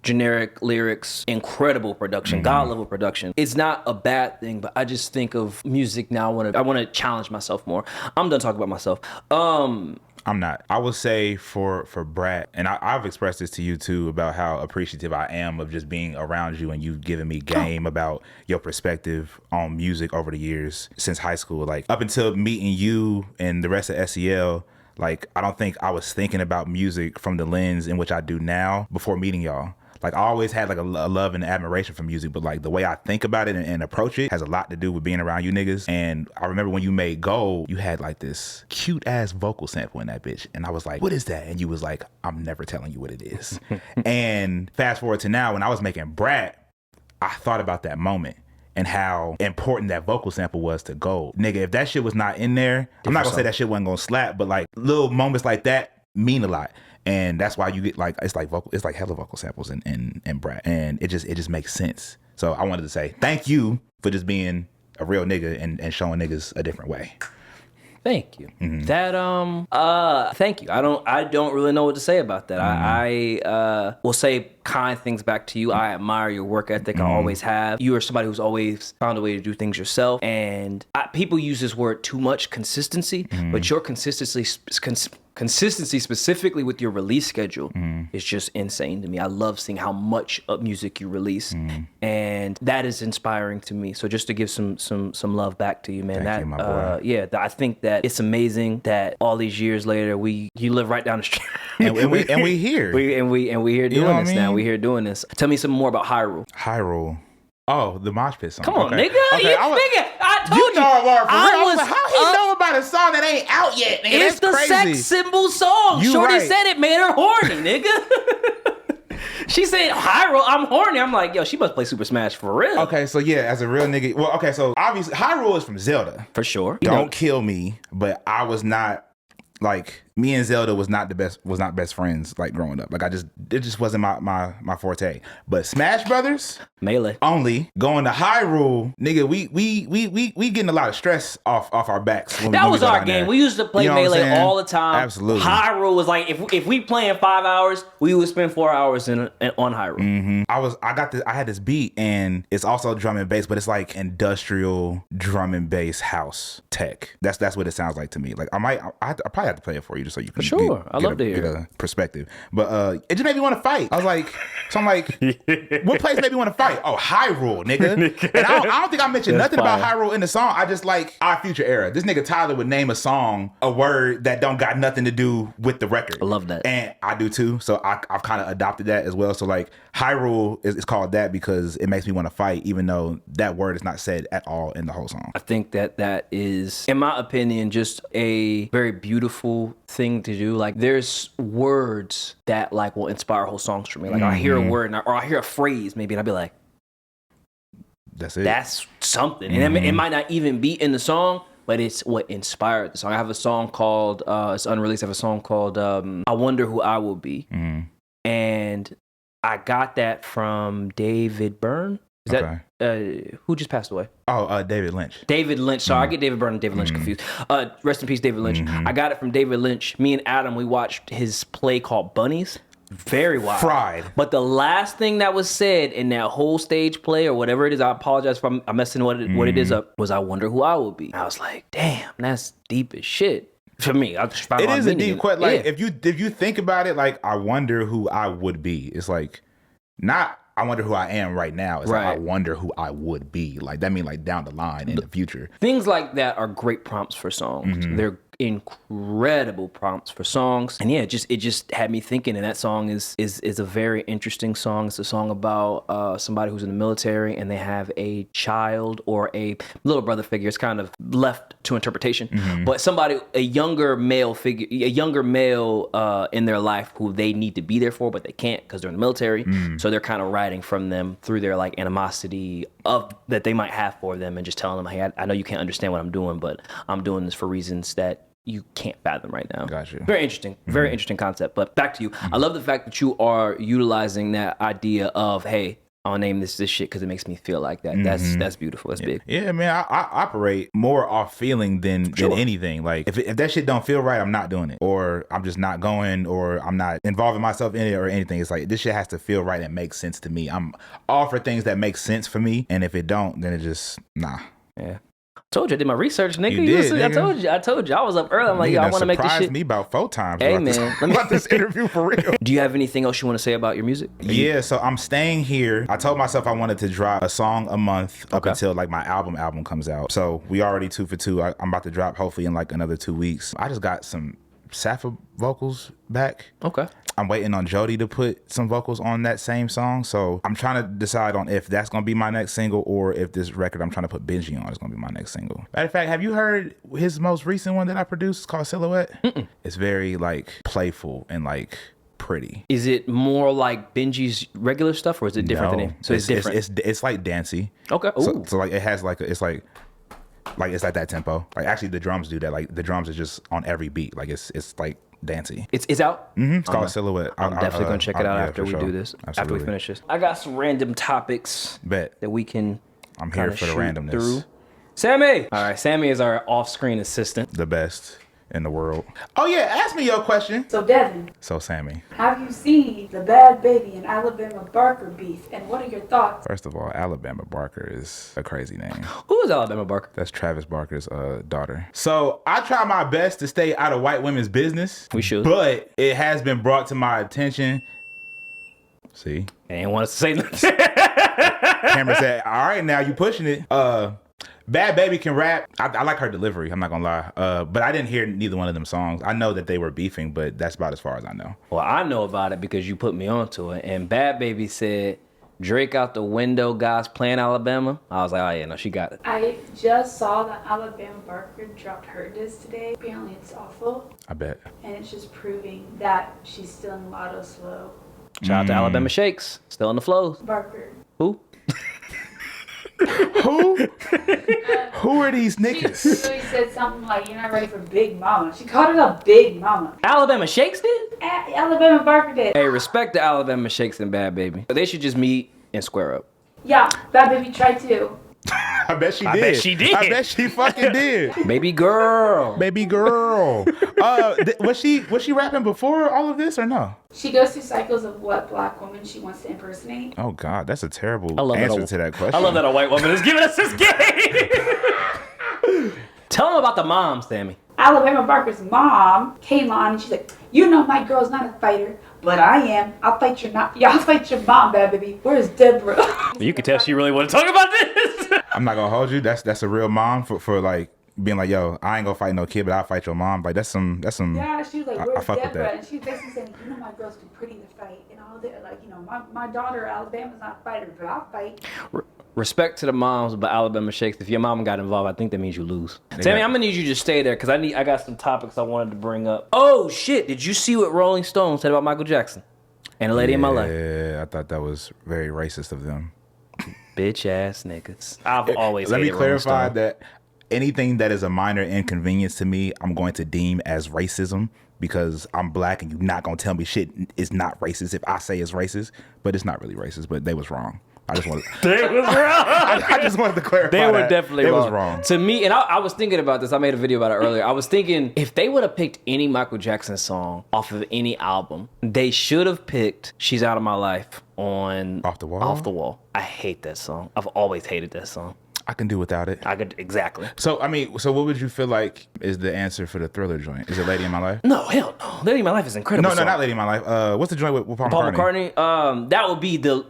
[SPEAKER 1] Generic lyrics, incredible production, God level production. It's not a bad thing, but I just think of music now. I want to challenge myself more. I'm done talking about myself.
[SPEAKER 2] I'm not. I would say for Brat, and I've expressed this to you too about how appreciative I am of just being around you and you giving me game about your perspective on music over the years since high school. Like up until meeting you and the rest of SEL, like I don't think I was thinking about music from the lens in which I do now before meeting y'all. Like I always had like a love and admiration for music, but like the way I think about it and approach it has a lot to do with being around you niggas. And I remember when you made Gold, you had like this cute ass vocal sample in that bitch. And I was like, what is that? And you was like, I'm never telling you what it is. And fast forward to now, when I was making Brat, I thought about that moment and how important that vocal sample was to Gold. Nigga, if that shit was not in there, I'm not gonna say that shit wasn't gonna slap, but like little moments like that mean a lot. And that's why you get like it's like hella vocal samples in Brat, and it just makes sense. So I wanted to say thank you for just being a real nigga and showing niggas a different way.
[SPEAKER 1] Thank you. That thank you. I don't really know what to say about that. I will say kind things back to you. I admire your work ethic. I always have. You are somebody who's always found a way to do things yourself. And people use this word too much, consistency, but your consistency specifically with your release schedule is just insane to me. I love seeing how much of music you release, and that is inspiring to me. So just to give some love back to you, man.
[SPEAKER 2] Thank you, my boy.
[SPEAKER 1] Yeah, I think that it's amazing that all these years later you live right down the street,
[SPEAKER 2] and we here,
[SPEAKER 1] we here doing this now. We here doing this. Tell me some more about Hyrule.
[SPEAKER 2] Hyrule. Oh, the Mosh Pit song.
[SPEAKER 1] Come on,
[SPEAKER 2] okay.
[SPEAKER 1] nigga.
[SPEAKER 2] Okay,
[SPEAKER 1] I told you.
[SPEAKER 2] Know word for real.
[SPEAKER 1] I
[SPEAKER 2] was like, how he know about a song that ain't out yet, nigga?
[SPEAKER 1] It's
[SPEAKER 2] That's
[SPEAKER 1] the
[SPEAKER 2] crazy.
[SPEAKER 1] sex symbol song.
[SPEAKER 2] You
[SPEAKER 1] Shorty
[SPEAKER 2] right.
[SPEAKER 1] said it made her horny, nigga. She said, Hyrule, I'm horny. I'm like, yo, she must play Super Smash for real.
[SPEAKER 2] Okay, so yeah, as a real nigga. Well, okay, so obviously Hyrule is from Zelda.
[SPEAKER 1] For sure.
[SPEAKER 2] Don't kill me, but I was not like me and Zelda was not best friends like growing up. Like it just wasn't my forte. But Smash Brothers,
[SPEAKER 1] Melee.
[SPEAKER 2] only going to Hyrule, nigga, we getting a lot of stress off our backs.
[SPEAKER 1] That was our game. We used to play Melee all the time.
[SPEAKER 2] Absolutely.
[SPEAKER 1] Hyrule was like if we playing 5 hours, we would spend 4 hours on Hyrule.
[SPEAKER 2] I had this beat, and it's also drum and bass, but it's like industrial drum and bass house tech. That's what it sounds like to me. Like I probably have to play it for you just so you can
[SPEAKER 1] I love to hear
[SPEAKER 2] get a perspective. But it just made me want to fight. I'm like, what place made me want to fight? Oh, Hyrule, nigga. And I don't think I mentioned nothing about Hyrule in the song. I just like our future era. This nigga Tyler would name a song a word that don't got nothing to do with the record.
[SPEAKER 1] I love that.
[SPEAKER 2] And I do too. So I've kind of adopted that as well. So like Hyrule is called that because it makes me want to fight, even though that word is not said at all in the whole song.
[SPEAKER 1] I think that is, in my opinion, just a very beautiful thing to do. Like there's words that like will inspire whole songs for me. Like I hear a word or I hear a phrase maybe and I'll be like,
[SPEAKER 2] that's it.
[SPEAKER 1] That's something. And it might not even be in the song, but it's what inspired the song. I have a song called, it's unreleased, I have a song called I Wonder Who I Will Be. And I got that from David Byrne. Is that who just passed away?
[SPEAKER 2] Oh, David Lynch.
[SPEAKER 1] David Lynch. Sorry, I get David Byrne and David Lynch confused. Rest in peace, David Lynch. I got it from David Lynch. Me and Adam, we watched his play called Bunnies. Very wild.
[SPEAKER 2] Fried.
[SPEAKER 1] But the last thing that was said in that whole stage play or whatever it is, I apologize if I'm messing what it is up, was I wonder who I will be. I was like, damn, that's deep as shit. For me, I just found
[SPEAKER 2] it is a deep question. Like
[SPEAKER 1] yeah.
[SPEAKER 2] if you think about it, like I wonder who I would be. It's like not I wonder who I am right now. It's like I wonder who I would be. Like that mean like down the line in the future.
[SPEAKER 1] Things like that are great prompts for songs. They're incredible prompts for songs. And yeah, it just had me thinking, and that song is a very interesting song. It's a song about somebody who's in the military and they have a child or a little brother figure. It's kind of left to interpretation, but a younger male figure, a younger male in their life who they need to be there for, but they can't because they're in the military. So they're kind of writing from them through their like animosity of that they might have for them and just telling them, hey, I know you can't understand what I'm doing, but I'm doing this for reasons that you can't fathom right now.
[SPEAKER 2] Gotcha.
[SPEAKER 1] Very interesting. Very interesting concept. But back to you. I love the fact that you are utilizing that idea of, hey, I'll name this shit because it makes me feel like that. That's beautiful. That's big.
[SPEAKER 2] Yeah, man. I operate more off feeling than anything. Like if that shit don't feel right, I'm not doing it, or I'm just not going, or I'm not involving myself in it or anything. It's like this shit has to feel right and make sense to me. I'm all for things that make sense for me, and if it don't, then it just nah.
[SPEAKER 1] Yeah. Told you I did my research, nigga.
[SPEAKER 2] You did, nigga.
[SPEAKER 1] I told you. I was up early. I'm like, yo, I want to make this shit.
[SPEAKER 2] Surprised me about 4 times.
[SPEAKER 1] Hey, man.
[SPEAKER 2] About this interview for real.
[SPEAKER 1] Do you have anything else you want to say about your music?
[SPEAKER 2] Yeah, so I'm staying here. I told myself I wanted to drop a song a month up until like my album comes out. So we already 2 for 2. I'm about to drop hopefully in like another 2 weeks. I just got some Sappha vocals back.
[SPEAKER 1] Okay.
[SPEAKER 2] I'm waiting on Jody to put some vocals on that same song. So I'm trying to decide on if that's going to be my next single or if this record I'm trying to put Benji on is going to be my next single. Matter of fact, have you heard his most recent one that I produced? It's called Silhouette. Mm-mm. It's very like playful and like pretty.
[SPEAKER 1] Is it more like Benji's regular stuff or is it different than him? So it's different.
[SPEAKER 2] It's like dancey.
[SPEAKER 1] Okay.
[SPEAKER 2] So like it has like it's like that tempo. Like actually the drums do that. Like the drums are just on every beat. Like it's like dancey.
[SPEAKER 1] It's out?
[SPEAKER 2] Mm-hmm. It's called Silhouette.
[SPEAKER 1] I'm definitely going to check it out after we do this.
[SPEAKER 2] Absolutely.
[SPEAKER 1] After we finish this. I got some random topics that we can
[SPEAKER 2] I'm here for the randomness.
[SPEAKER 1] Through. Sammy! All right, Sammy is our off-screen assistant.
[SPEAKER 2] The best in the world. Oh yeah, ask me your question.
[SPEAKER 3] So Devin.
[SPEAKER 2] So Sammy.
[SPEAKER 3] Have you seen the Bad Baby and Alabama Barker beef? And what are your thoughts?
[SPEAKER 2] First of all, Alabama Barker is a crazy name.
[SPEAKER 1] Who is Alabama Barker?
[SPEAKER 2] That's Travis Barker's daughter. So I try my best to stay out of white women's business.
[SPEAKER 1] We should.
[SPEAKER 2] But it has been brought to my attention. See?
[SPEAKER 1] I didn't want us to say nothing.
[SPEAKER 2] Cameron said, all right, now you pushing it. Bad Baby can rap. I like her delivery. I'm not gonna lie. But I didn't hear neither one of them songs. I know that they were beefing, but that's about as far as I know.
[SPEAKER 1] Well, I know about it because you put me onto it. And Bad Baby said, Drake out the window, guys playing Alabama. I was like, oh yeah, no, she got it.
[SPEAKER 3] I just saw that Alabama Barker dropped her disc today. Apparently it's awful.
[SPEAKER 2] I bet.
[SPEAKER 3] And it's just proving that she's still in Lotto Slow.
[SPEAKER 1] Shout out to Alabama Shakes. Still in the flows.
[SPEAKER 3] Barker.
[SPEAKER 1] Who?
[SPEAKER 2] Who? Who are these niggas?
[SPEAKER 3] She literally said something like, you're not ready for Big Mama. She called it a Big Mama.
[SPEAKER 1] Alabama Shakes did?
[SPEAKER 3] Alabama Barker did.
[SPEAKER 1] Hey, respect the Alabama Shakes and Bad Baby. They should just meet and square up.
[SPEAKER 3] Yeah, Bad Baby tried to.
[SPEAKER 2] I bet she did.
[SPEAKER 1] I bet she did.
[SPEAKER 2] I bet she fucking did.
[SPEAKER 1] Baby girl.
[SPEAKER 2] Baby girl. Was she rapping before all of this or no?
[SPEAKER 3] She goes through cycles of what black woman she wants to impersonate.
[SPEAKER 2] Oh God, that's a terrible answer to that question.
[SPEAKER 1] I love that a white woman is giving us this game. Tell them about the mom, Sammy.
[SPEAKER 3] Alabama Barker's mom came on and she's like, you know my girl's not a fighter, but I am. I'll fight your mom, Bad Baby. Where's Deborah?
[SPEAKER 1] You can tell she really want to talk about this.
[SPEAKER 2] I'm not gonna hold you. That's a real mom for like being like, yo, I ain't gonna fight no kid, but I'll fight your mom. Like that's some.
[SPEAKER 3] Yeah, she was like, where's Deborah? And she basically said, you know my girl's too pretty to fight and all that. Like, you know, my daughter Alabama's not a fighter, but I'll fight.
[SPEAKER 1] Respect to the moms, but Alabama Shakes. If your mom got involved, I think that means you lose. Sammy, I'm gonna need you to stay there because I got some topics I wanted to bring up. Oh shit! Did you see what Rolling Stone said about Michael Jackson and a lady in my life?
[SPEAKER 2] Yeah, I thought that was very racist of them.
[SPEAKER 1] Bitch ass niggas. I've always.
[SPEAKER 2] Let me clarify that anything that is a minor inconvenience to me, I'm going to deem as racism because I'm black and you're not gonna tell me shit is not racist if I say it's racist, but it's not really racist. But they was wrong. I just wanted.
[SPEAKER 1] They was wrong.
[SPEAKER 2] I just wanted to clarify.
[SPEAKER 1] They were definitely wrong.
[SPEAKER 2] Was wrong
[SPEAKER 1] to me. And I was thinking about this. I made a video about it earlier. I was thinking if they would have picked any Michael Jackson song off of any album, they should have picked "She's Out of My Life" on
[SPEAKER 2] Off the Wall.
[SPEAKER 1] Off the Wall. I hate that song. I've always hated that song.
[SPEAKER 2] I can do without it.
[SPEAKER 1] Exactly.
[SPEAKER 2] So I mean, what would you feel like is the answer for the Thriller joint? Is it "Lady in My Life"?
[SPEAKER 1] No, hell no. "Lady in My Life" is incredible.
[SPEAKER 2] No, not "Lady in My Life." What's the joint with Paul McCartney?
[SPEAKER 1] That would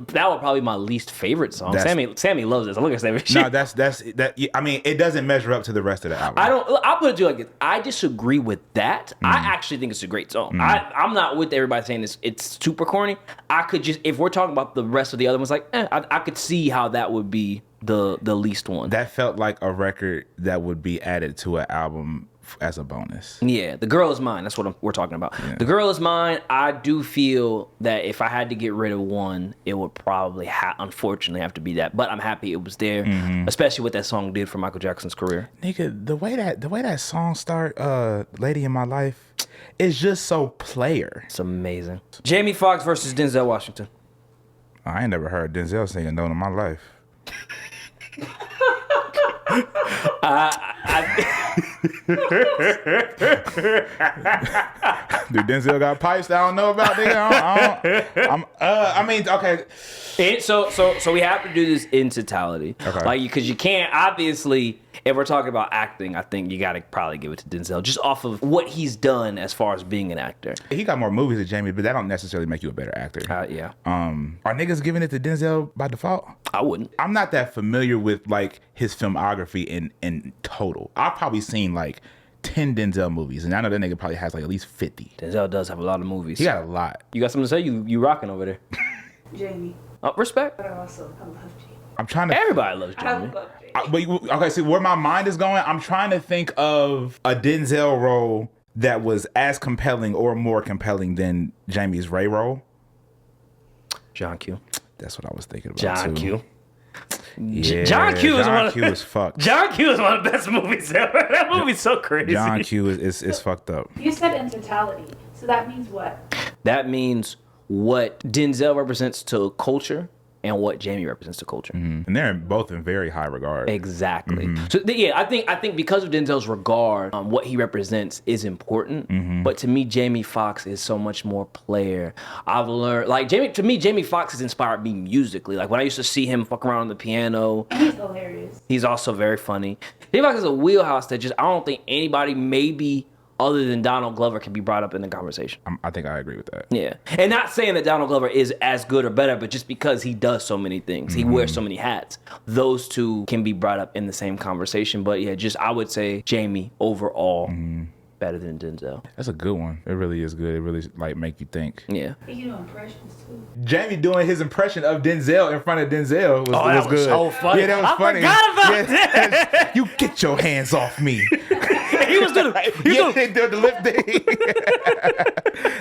[SPEAKER 1] probably be my least favorite song. Sammy loves this. I look at Sammy.
[SPEAKER 2] No, that. I mean, it doesn't measure up to the rest of the album.
[SPEAKER 1] I'll put it to you like this. I disagree with that. I actually think it's a great song. I'm not with everybody saying it's super corny. I could just, if we're talking about the rest of the other ones, like I could see how that would be the least one.
[SPEAKER 2] That felt like a record that would be added to an album as a bonus.
[SPEAKER 1] Yeah, The Girl Is Mine. That's what we're talking about. Yeah. The Girl Is Mine. I do feel that if I had to get rid of one, it would probably unfortunately have to be that. But I'm happy it was there, especially what that song did for Michael Jackson's career.
[SPEAKER 2] Nigga, the way that song start, "Lady in My Life," is just so player.
[SPEAKER 1] It's amazing. Jamie Foxx versus Denzel Washington.
[SPEAKER 2] I ain't never heard Denzel sing a note in my life. Dude, Denzel got pipes that I don't know about. I mean, okay.
[SPEAKER 1] So we have to do this in totality.
[SPEAKER 2] Okay.
[SPEAKER 1] Like, because you can't, obviously, if we're talking about acting, I think you got to probably give it to Denzel just off of what he's done as far as being an actor.
[SPEAKER 2] He got more movies than Jamie, but that don't necessarily make you a better actor.
[SPEAKER 1] Yeah.
[SPEAKER 2] Are niggas giving it to Denzel by default?
[SPEAKER 1] I wouldn't.
[SPEAKER 2] I'm not that familiar with like his filmography in total. I've probably seen like 10 Denzel movies, and I know that nigga probably has like at least 50.
[SPEAKER 1] Denzel does have a lot of movies.
[SPEAKER 2] He got a lot.
[SPEAKER 1] You got something to say? You rocking over there.
[SPEAKER 3] Jamie.
[SPEAKER 1] Respect.
[SPEAKER 3] But I love Jamie.
[SPEAKER 2] I'm trying to.
[SPEAKER 1] Everybody loves Jamie.
[SPEAKER 3] I love Jamie.
[SPEAKER 2] Okay, see where my mind is going. I'm trying to think of a Denzel role that was as compelling or more compelling than Jamie's Ray role.
[SPEAKER 1] John Q.
[SPEAKER 2] That's what I was thinking about.
[SPEAKER 1] John
[SPEAKER 2] too.
[SPEAKER 1] Q.
[SPEAKER 2] Yeah,
[SPEAKER 1] John Q is one of
[SPEAKER 2] is fucked.
[SPEAKER 1] John Q is one of the best movies ever. That movie's so crazy.
[SPEAKER 2] John Q is fucked up.
[SPEAKER 3] You said in totality, so that means what?
[SPEAKER 1] That means what Denzel represents to culture and what Jamie represents to culture.
[SPEAKER 2] And they're both in very high regard.
[SPEAKER 1] Exactly. So yeah, I think because of Denzel's regard, what he represents is important. But to me, Jamie Foxx is so much more player. I've learned Jamie Foxx has inspired me musically. Like when I used to see him fuck around on the piano.
[SPEAKER 3] And he's hilarious.
[SPEAKER 1] He's also very funny. Jamie Foxx is a wheelhouse that I don't think anybody maybe other than Donald Glover can be brought up in the conversation.
[SPEAKER 2] I think I agree with that.
[SPEAKER 1] Yeah. And not saying that Donald Glover is as good or better, but just because he does so many things, he wears so many hats, those two can be brought up in the same conversation. But yeah, I would say Jamie overall better than Denzel.
[SPEAKER 2] That's a good one. It really is good. It really like make you think.
[SPEAKER 1] Yeah.
[SPEAKER 3] You do impressions too.
[SPEAKER 2] Jamie doing his impression of Denzel in front of Denzel was good.
[SPEAKER 1] So funny.
[SPEAKER 2] Yeah, that was funny.
[SPEAKER 1] Forgot about that.
[SPEAKER 2] You get your hands off me.
[SPEAKER 1] He was doing
[SPEAKER 2] the lip thing.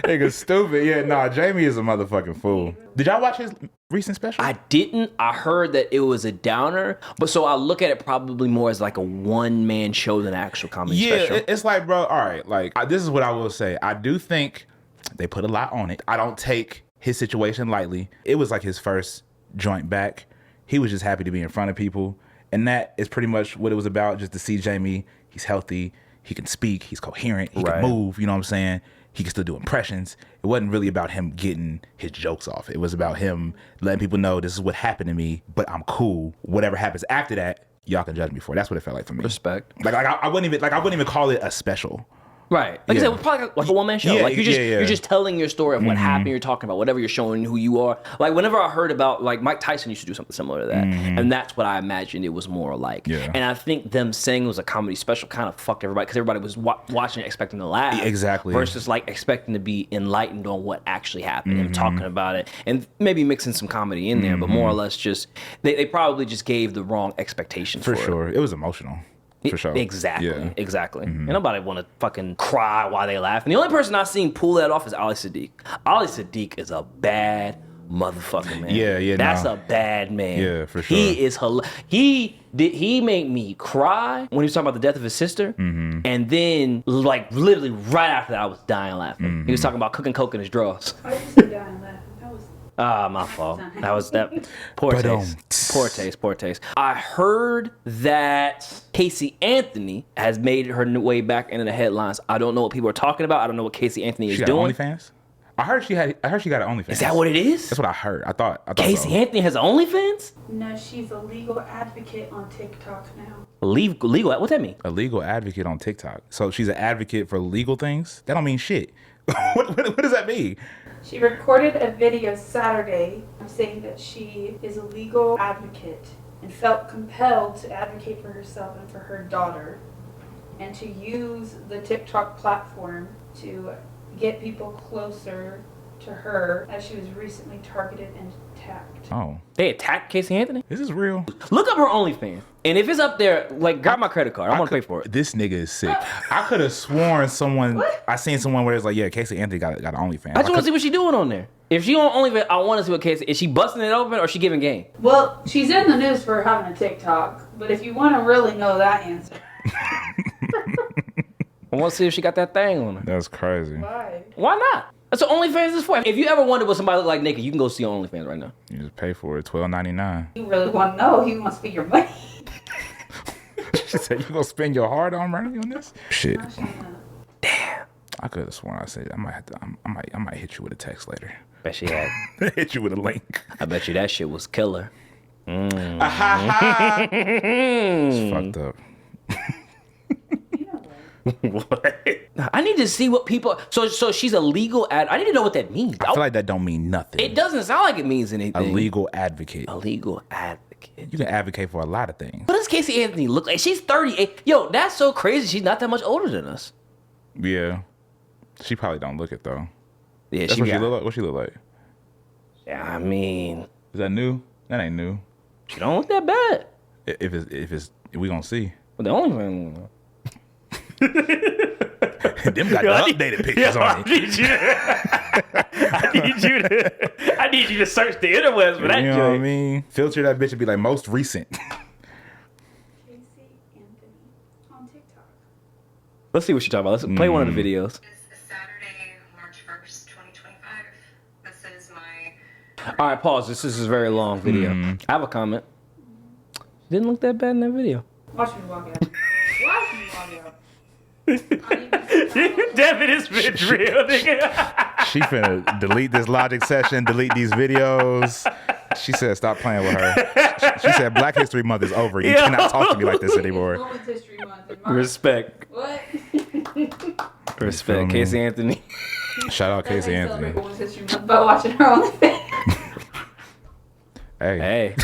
[SPEAKER 2] Nigga stupid. Yeah, nah, Jamie is a motherfucking fool. Did y'all watch his recent special?
[SPEAKER 1] I didn't. I heard that it was a downer, but so I look at it probably more as like a one-man show than an actual comedy special.
[SPEAKER 2] Yeah, it's like, bro, all right, like, this is what I will say. I do think they put a lot on it. I don't take his situation lightly. It was like his first joint back. He was just happy to be in front of people, and that is pretty much what it was about, just to see Jamie. He's healthy. He can speak. He's coherent. He can move. You know what I'm saying? He can still do impressions. It wasn't really about him getting his jokes off. It was about him letting people know this is what happened to me, but I'm cool. Whatever happens after that, y'all can judge me for. That's what it felt like for me.
[SPEAKER 1] Respect.
[SPEAKER 2] Like I wouldn't even call it a special.
[SPEAKER 1] Right. Like I said, it was probably like a one-man show.
[SPEAKER 2] Yeah,
[SPEAKER 1] like you're just telling your story of what happened, you're talking about whatever, you're showing who you are. Like whenever I heard about, like Mike Tyson used to do something similar to that. And that's what I imagined it was more like.
[SPEAKER 2] Yeah.
[SPEAKER 1] And I think them saying it was a comedy special kind of fucked everybody because everybody was watching it expecting to laugh.
[SPEAKER 2] Exactly.
[SPEAKER 1] Versus like expecting to be enlightened on what actually happened and talking about it. And maybe mixing some comedy in there, but more or less just, they probably just gave the wrong expectations for
[SPEAKER 2] sure. It was emotional. For sure.
[SPEAKER 1] Exactly.
[SPEAKER 2] Yeah.
[SPEAKER 1] Exactly. And nobody want to fucking cry while they laugh. And the only person I've seen pull that off is Ali Sadiq. Ali Sadiq is a bad motherfucker, man.
[SPEAKER 2] Yeah,
[SPEAKER 1] That's a bad man.
[SPEAKER 2] Yeah, for sure.
[SPEAKER 1] He is he made me cry when he was talking about the death of his sister. And then, like, literally right after that, I was dying laughing. He was talking about cooking coke in his drawers.
[SPEAKER 3] I just dying laughing. That was
[SPEAKER 1] My fault. That was that. Poor taste. Poor taste. I heard that Casey Anthony has made her way back into the headlines. I don't know what people are talking about. I don't know what Casey Anthony is doing.
[SPEAKER 2] OnlyFans? I heard she got an OnlyFans.
[SPEAKER 1] Is that what it is?
[SPEAKER 2] That's what I heard. I thought
[SPEAKER 1] Casey Anthony has OnlyFans?
[SPEAKER 3] No, she's a legal advocate on TikTok now.
[SPEAKER 1] Legal? What's that mean?
[SPEAKER 2] A legal advocate on TikTok. So she's an advocate for legal things? That don't mean shit. What does that mean?
[SPEAKER 3] She recorded a video Saturday saying that she is a legal advocate and felt compelled to advocate for herself and for her daughter and to use the TikTok platform to get people closer to her as she was recently targeted and attacked.
[SPEAKER 2] Oh.
[SPEAKER 1] They attacked Casey Anthony?
[SPEAKER 2] This is real.
[SPEAKER 1] Look up her OnlyFans. And if it's up there, like, grab my credit card. I want to pay for it.
[SPEAKER 2] This nigga is sick. I could have sworn I seen someone where it's like, yeah, Casey Anthony got an OnlyFans.
[SPEAKER 1] I just want to see what she's doing on there. If she on OnlyFans, I want to see what Casey, is she busting it open or is she giving game?
[SPEAKER 3] Well, she's in the news for having a TikTok, but if you want to really know that answer.
[SPEAKER 1] I want to see if she got that thing on her.
[SPEAKER 2] That's crazy.
[SPEAKER 3] Why?
[SPEAKER 1] Why not? That's what OnlyFans is for. If you ever wondered what somebody look like naked, you can go see on OnlyFans right now.
[SPEAKER 2] You just pay for it, $12.99.
[SPEAKER 3] You really want to know. He wants to spend your money.
[SPEAKER 2] She said, you gonna spend your hard-earned money on this? Shit.
[SPEAKER 1] Damn.
[SPEAKER 2] I could have sworn I said I might have to. I might hit you with a text later.
[SPEAKER 1] Bet she had.
[SPEAKER 2] Hit you with a link.
[SPEAKER 1] I bet you that shit was killer.
[SPEAKER 2] It's fucked up.
[SPEAKER 1] What? I need to see what people. So she's a legal ad. I need to know what that means.
[SPEAKER 2] I feel like that don't mean nothing.
[SPEAKER 1] It doesn't sound like it means anything.
[SPEAKER 2] A legal advocate.
[SPEAKER 1] A legal advocate.
[SPEAKER 2] You can advocate for a lot of things.
[SPEAKER 1] What does Casey Anthony look like? She's 38. Yo, that's so crazy. She's not that much older than us.
[SPEAKER 2] Yeah, she probably don't look it though.
[SPEAKER 1] Yeah,
[SPEAKER 2] That's what she look like. What she look like?
[SPEAKER 1] Yeah, I mean,
[SPEAKER 2] is that new? That ain't new.
[SPEAKER 1] She don't look that bad.
[SPEAKER 2] If it's we gonna see.
[SPEAKER 1] But the only thing.
[SPEAKER 2] Them got the updated pictures on it.
[SPEAKER 1] I need you to search the interwebs for that.
[SPEAKER 2] You know what I mean? Filter that bitch and be like most recent.
[SPEAKER 3] Casey Anthony on TikTok.
[SPEAKER 1] Let's see what she's talking about. Let's play one of the videos.
[SPEAKER 4] It's Saturday, March 1st, 2025. This is my...
[SPEAKER 1] All right, pause. This is a very long video. I have a comment. She didn't look that bad in that video.
[SPEAKER 3] Watch me walk out. Watch me walk out.
[SPEAKER 1] Devin is been real, nigga.
[SPEAKER 2] She finna delete this logic session, delete these videos. She said, stop playing with her. She said, Black History Month is over. You cannot talk to me like this anymore.
[SPEAKER 3] Women's History Month in March.
[SPEAKER 1] Respect.
[SPEAKER 3] What?
[SPEAKER 1] Respect. Casey Anthony.
[SPEAKER 2] Shout out Casey
[SPEAKER 3] That
[SPEAKER 2] Anthony.
[SPEAKER 3] ain't Women's History Month by watching her on the face.
[SPEAKER 2] Hey.
[SPEAKER 1] Hey.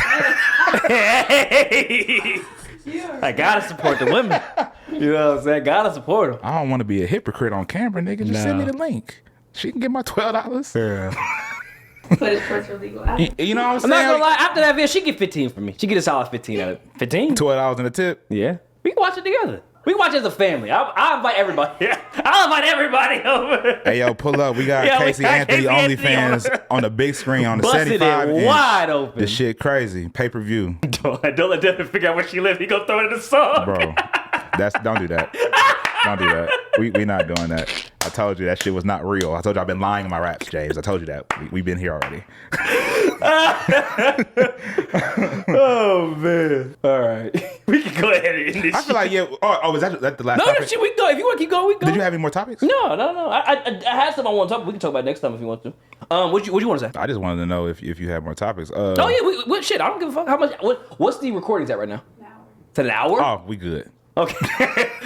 [SPEAKER 1] I gotta support the women. You know what I'm saying? Gotta support them.
[SPEAKER 2] I don't want to be a hypocrite on camera, nigga. Just send me the link. She can get my $12.
[SPEAKER 1] Yeah.
[SPEAKER 3] Put it towards her legal act.
[SPEAKER 2] You know what I'm
[SPEAKER 1] I'm
[SPEAKER 2] saying?
[SPEAKER 1] not gonna lie. After that video, she get 15 from me. She get a solid 15 out of it. 15?
[SPEAKER 2] $12 in a tip.
[SPEAKER 1] Yeah. We can watch it together. We can watch it as a family. I'll invite everybody. I'll invite everybody over.
[SPEAKER 2] Hey, yo, pull up. We got Casey Anthony OnlyFans on the big screen on the
[SPEAKER 1] Busted
[SPEAKER 2] 75
[SPEAKER 1] it
[SPEAKER 2] inch.
[SPEAKER 1] wide open.
[SPEAKER 2] This shit crazy. Pay-per-view.
[SPEAKER 1] Don't let Devin figure out where she lives. He gonna throw it in the song.
[SPEAKER 2] Bro, don't do that. Don't do that. We not doing that. I told you that shit was not real. I told you I've been lying in my raps, James. I told you that. We've been here already.
[SPEAKER 1] Oh man! All right, we can go ahead and end this.
[SPEAKER 2] I feel like is that the last
[SPEAKER 1] no,
[SPEAKER 2] topic?
[SPEAKER 1] we can go. If you want to keep going, we can go.
[SPEAKER 2] Did you have any more topics?
[SPEAKER 1] No. I had some I want to talk about. We can talk about it next time if you want to. What you want to say?
[SPEAKER 2] I just wanted to know if you had more topics.
[SPEAKER 1] Oh yeah, what shit? I don't give a fuck. How much? What's the recordings at right now?
[SPEAKER 3] An hour.
[SPEAKER 1] It's an hour.
[SPEAKER 2] Oh, we good.
[SPEAKER 1] Okay.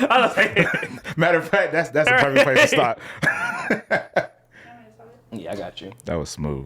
[SPEAKER 1] I was like,
[SPEAKER 2] Matter of fact, that's a perfect place to stop.
[SPEAKER 1] yeah, I got you.
[SPEAKER 2] That was smooth.